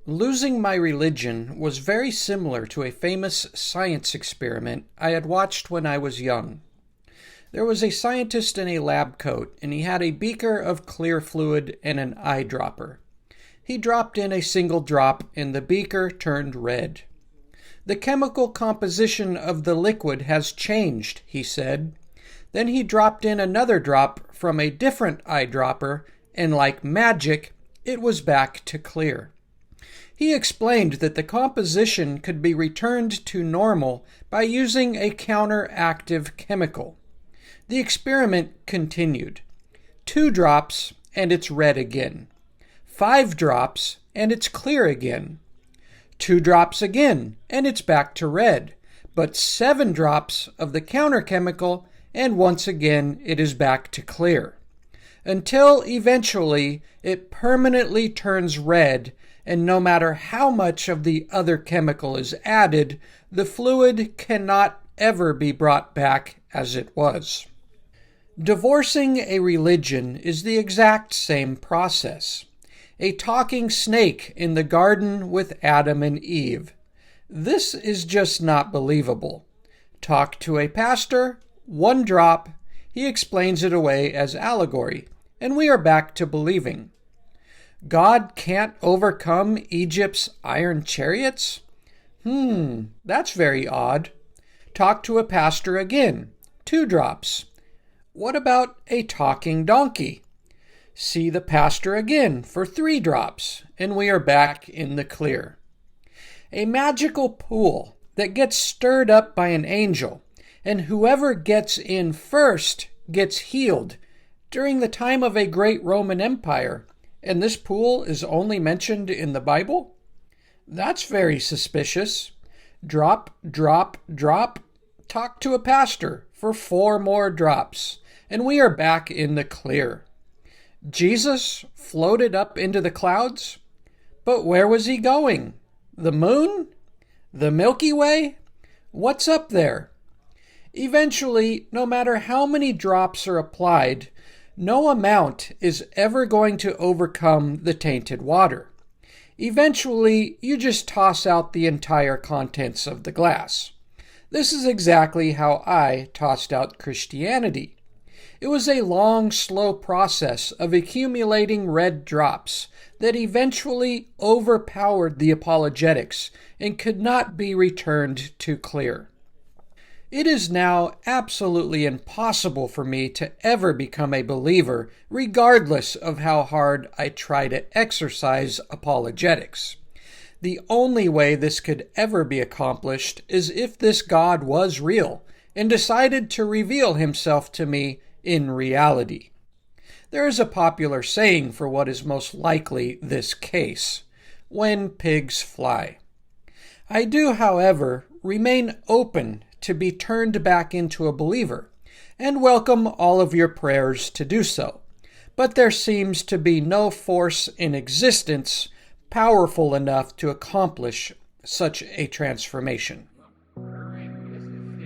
Losing my religion was very similar to a famous science experiment I had watched when I was young. There was a scientist in a lab coat, and he had a beaker of clear fluid and an eyedropper. He dropped in a single drop, and the beaker turned red. "The chemical composition of the liquid has changed," he said. Then he dropped in another drop from a different eyedropper, and like magic, it was back to clear. He explained that the composition could be returned to normal by using a counteractive chemical. The experiment continued. 2 drops, and it's red again. 5 drops, and it's clear again. 2 drops again, and it's back to red. But 7 drops of the counterchemical, and once again it is back to clear. Until eventually it permanently turns red, and no matter how much of the other chemical is added, the fluid cannot ever be brought back as it was. Divorcing a religion is the exact same process. A talking snake in the garden with Adam and Eve. This is just not believable. Talk to a pastor, 1 drop, he explains it away as allegory, and we are back to believing. God can't overcome Egypt's iron chariots? That's very odd. Talk to a pastor again, 2 drops. What about a talking donkey? See the pastor again for 3 drops, and we are back in the clear. A magical pool that gets stirred up by an angel, and whoever gets in first gets healed during the time of a great Roman Empire, and this pool is only mentioned in the Bible? That's very suspicious. Drop, drop, drop. Talk to a pastor for 4 more drops, and we are back in the clear. Jesus floated up into the clouds? But where was he going? The moon? The Milky Way? What's up there? Eventually, no matter how many drops are applied, no amount is ever going to overcome the tainted water. Eventually, you just toss out the entire contents of the glass. This is exactly how I tossed out Christianity. It was a long, slow process of accumulating red drops that eventually overpowered the apologetics and could not be returned to clear. It is now absolutely impossible for me to ever become a believer, regardless of how hard I try to exercise apologetics. The only way this could ever be accomplished is if this God was real and decided to reveal himself to me in reality. There is a popular saying for what is most likely this case: when pigs fly. I do, however, remain open to be turned back into a believer, and welcome all of your prayers to do so. But there seems to be no force in existence powerful enough to accomplish such a transformation.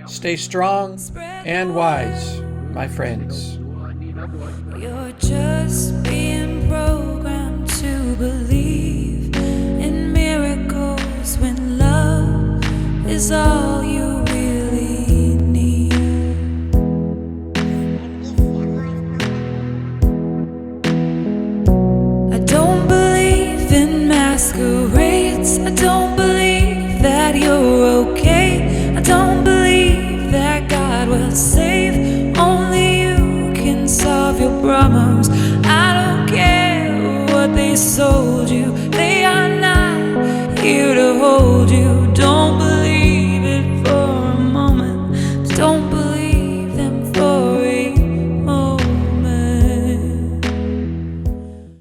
Stay strong and wise, my friends. You're just being programmed to believe in miracles when love is all you really need. I don't believe in masquerades. I don't believe that you're okay. I don't believe that God will save. Only you can solve your problems. I don't care what they sold you.